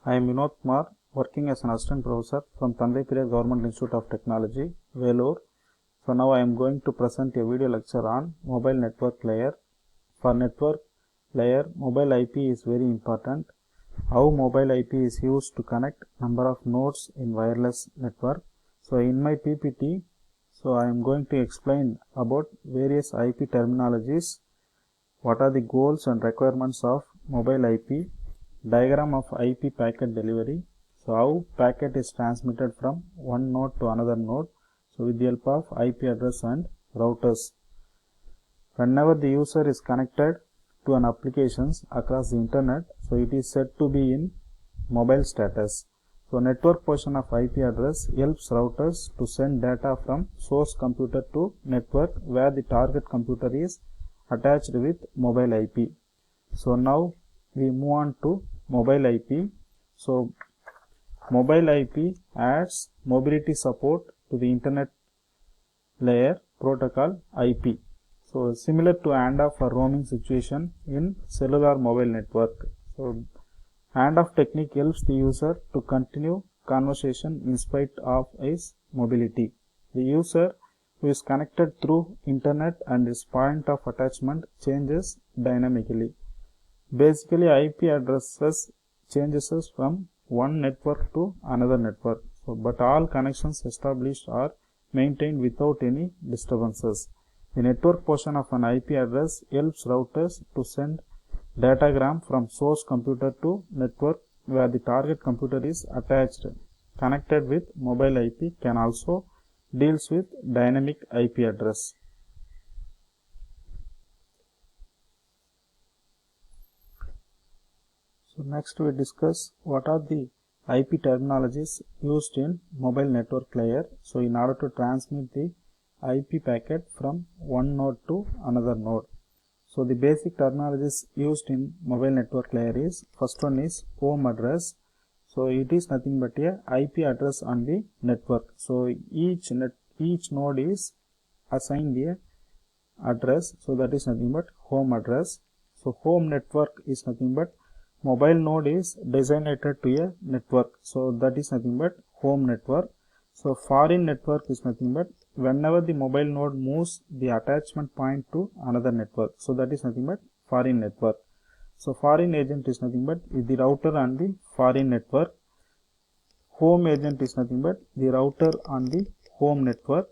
I am Vinod Kumar, working as an assistant professor from Tandai Government Institute of Technology, Vellore. So now I am going to present a video lecture on mobile network layer. For network layer, mobile IP is very important. How mobile IP is used to connect number of nodes in wireless network. So in my PPT, I am going to explain about various IP terminologies, what are the goals and requirements of mobile IP, diagram of IP packet delivery, so how packet is transmitted from one node to another node, so with the help of IP address and routers. Whenever the user is connected to an applications across the internet, so it is said to be in mobile status. So network portion of IP address helps routers to send data from source computer to network where the target computer is attached with mobile IP. So now we move on to mobile IP. So mobile IP adds mobility support to the internet layer protocol IP. So similar to handoff or roaming situation in cellular mobile network. So handoff technique helps the user to continue conversation in spite of his mobility. The user who is connected through internet and his point of attachment changes dynamically. Basically, IP addresses changes from one network to another network. So, but all connections established are maintained without any disturbances. The network portion of an IP address helps routers to send datagram from source computer to network where the target computer is attached. Connected with mobile IP can also deals with dynamic IP address. So next we discuss what are the IP terminologies used in mobile network layer. So in order to transmit the IP packet from one node to another node. So the basic terminologies used in mobile network layer is, first one is home address. So it is nothing but a IP address on the network. So each node is assigned a address. So that is nothing but home address. So home network is nothing but mobile node is designated to a network. So that is nothing but home network. So foreign network is nothing but whenever the mobile node moves the attachment point to another network. So that is nothing but foreign network. So foreign agent is nothing but the router on the foreign network. Home agent is nothing but the router on the home network.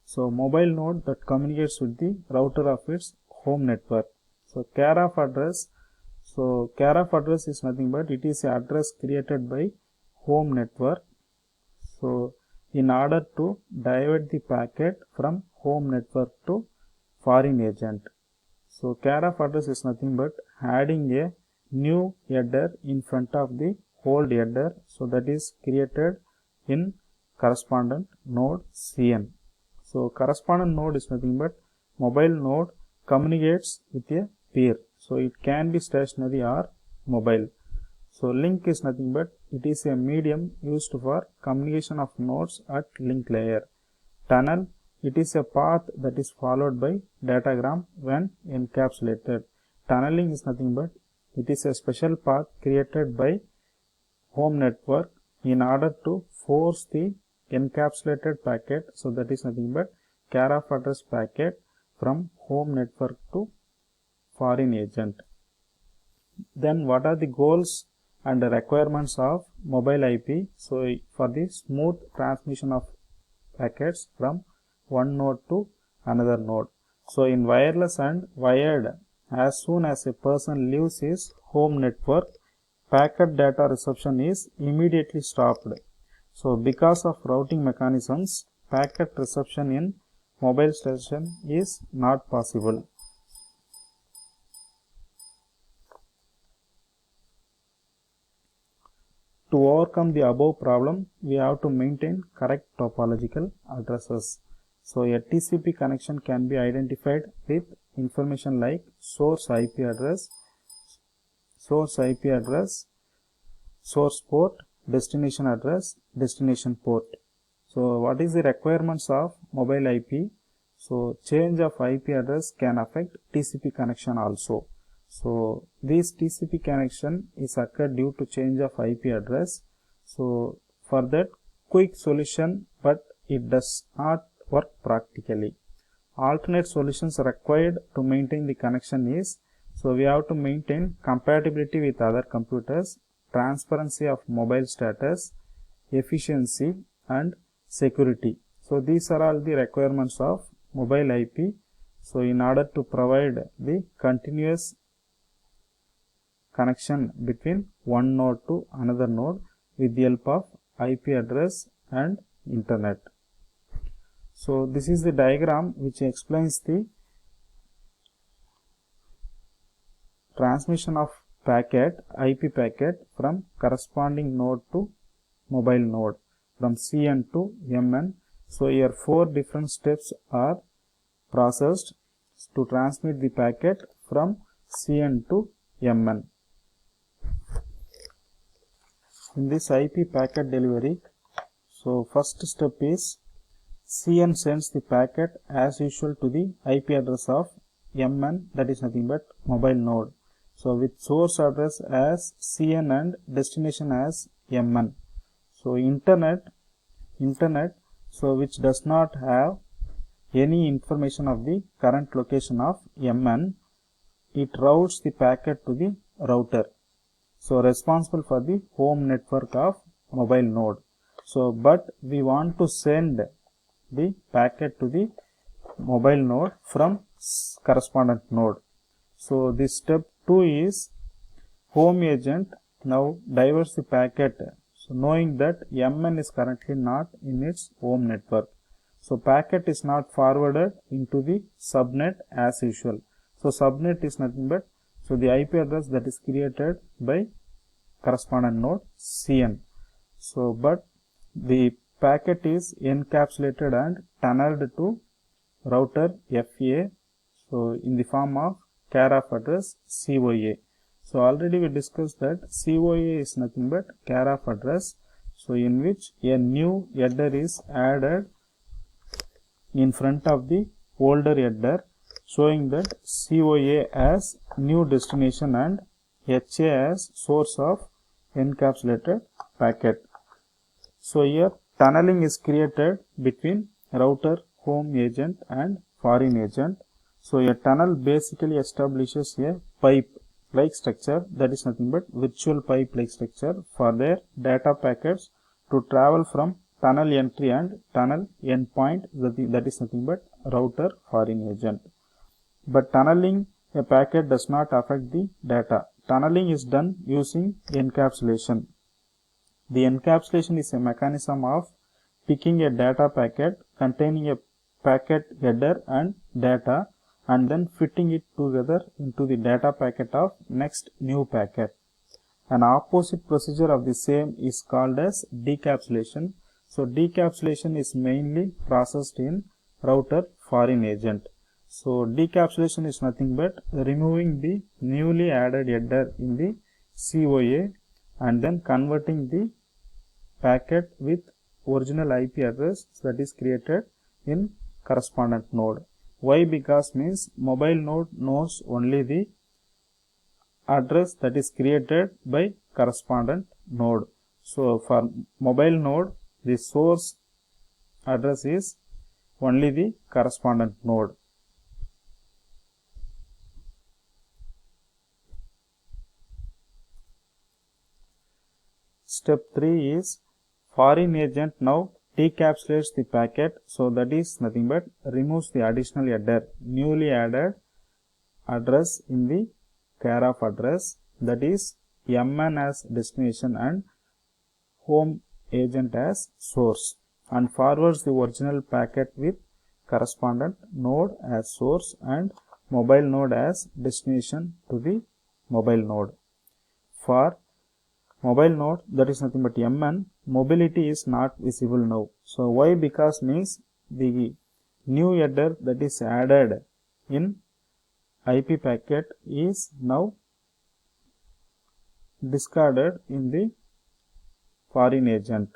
So mobile node that communicates with the router of its home network. So care of address. So care of address is nothing but it is an address created by home network. So in order to divert the packet from home network to foreign agent. So care of address is nothing but adding a new header in front of the old header. So that is created in correspondent node CN. So correspondent node is nothing but mobile node communicates with a peer. So it can be stationary or mobile. So link is nothing but it is a medium used for communication of nodes at link layer. Tunnel, it is a path that is followed by datagram when encapsulated. Tunneling is nothing but it is a special path created by home network in order to force the encapsulated packet. So that is nothing but care of address packet from home network to foreign agent. Then what are the goals and the requirements of mobile IP? So for the smooth transmission of packets from one node to another node. So in wireless and wired, as soon as a person leaves his home network, packet data reception is immediately stopped. So because of routing mechanisms, packet reception in mobile station is not possible. To overcome the above problem, we have to maintain correct topological addresses. So a TCP connection can be identified with information like source IP address, source port, destination address, destination port. So what is the requirements of mobile IP? So change of IP address can affect TCP connection also. So this TCP connection is occurred due to change of IP address. So for that, quick solution, but it does not work practically. Alternate solutions required to maintain the connection is, so we have to maintain compatibility with other computers, transparency of mobile status, efficiency and security. So these are all the requirements of mobile IP. So in order to provide the continuous connection between one node to another node with the help of IP address and internet. So this is the diagram which explains the transmission of packet, IP packet from corresponding node to mobile node from CN to MN. So here 4 different steps are processed to transmit the packet from CN to MN. In this IP packet delivery, so first step is CN sends the packet as usual to the IP address of MN, that is nothing but mobile node. So with source address as CN and destination as MN. So internet, so which does not have any information of the current location of MN, it routes the packet to the router. So responsible for the home network of mobile node. So but we want to send the packet to the mobile node from correspondent node. So this step 2 is home agent now diverts the packet. So knowing that MN is currently not in its home network. So packet is not forwarded into the subnet as usual. So subnet is nothing but, so the IP address that is created by correspondent node CN. So but the packet is encapsulated and tunneled to router FA, so in the form of care of address COA. So already we discussed that COA is nothing but care of address, so in which a new header is added in front of the older header, showing that COA as new destination and HA as source of encapsulated packet. So here tunneling is created between router, home agent and foreign agent. So a tunnel basically establishes a pipe like structure, that is nothing but virtual pipe like structure for their data packets to travel from tunnel entry and tunnel endpoint, that is nothing but router, foreign agent. But tunneling a packet does not affect the data. Tunneling is done using encapsulation. The encapsulation is a mechanism of picking a data packet containing a packet header and data and then fitting it together into the data packet of next new packet. An opposite procedure of the same is called as decapsulation. So decapsulation is mainly processed in router, foreign agent. So decapsulation is nothing but removing the newly added header in the COA and then converting the packet with original IP address that is created in correspondent node. Why? Because means mobile node knows only the address that is created by correspondent node. So for mobile node, the source address is only the correspondent node. Step 3 is foreign agent now decapsulates the packet, so that is nothing but removes the additional header, newly added address in the care of address, that is MN as destination and home agent as source, and forwards the original packet with correspondent node as source and mobile node as destination to the mobile node. For mobile node, that is nothing but MN, mobility is not visible now. So why? Because means the new header that is added in IP packet is now discarded in the foreign agent.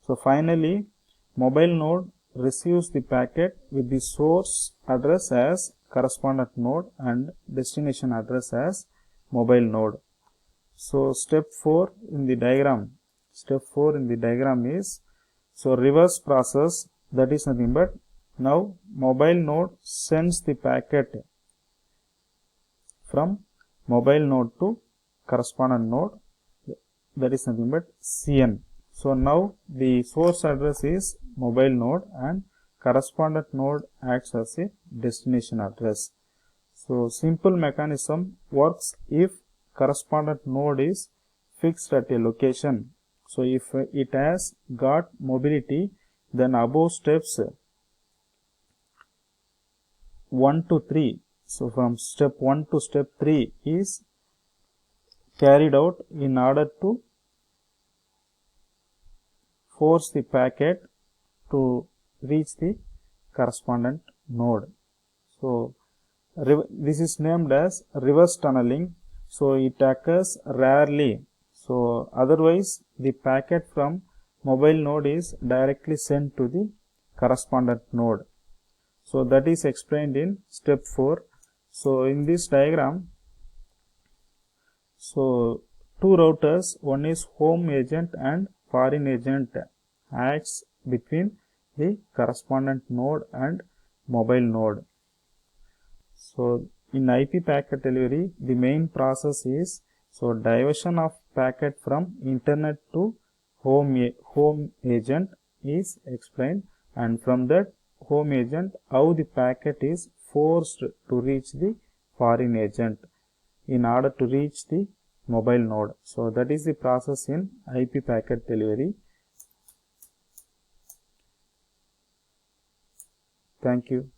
So finally mobile node receives the packet with the source address as correspondent node and destination address as mobile node. So step 4 in the diagram is, so reverse process, that is nothing but now mobile node sends the packet from mobile node to correspondent node, that is nothing but CN. So now the source address is mobile node and correspondent node acts as a destination address. So simple mechanism works if correspondent node is fixed at a location. So if it has got mobility, then above steps 1 to 3, so from step 1 to step 3 is carried out in order to force the packet to reach the correspondent node. So this is named as reverse tunneling. So it occurs rarely. So otherwise the packet from mobile node is directly sent to the correspondent node. So that is explained in step 4. So in this diagram, so two routers, one is home agent and foreign agent, acts between the correspondent node and mobile node. So in IP packet delivery, the main process is, so diversion of packet from internet to home agent is explained, and from that home agent how the packet is forced to reach the foreign agent in order to reach the mobile node. So that is the process in IP packet delivery. Thank you.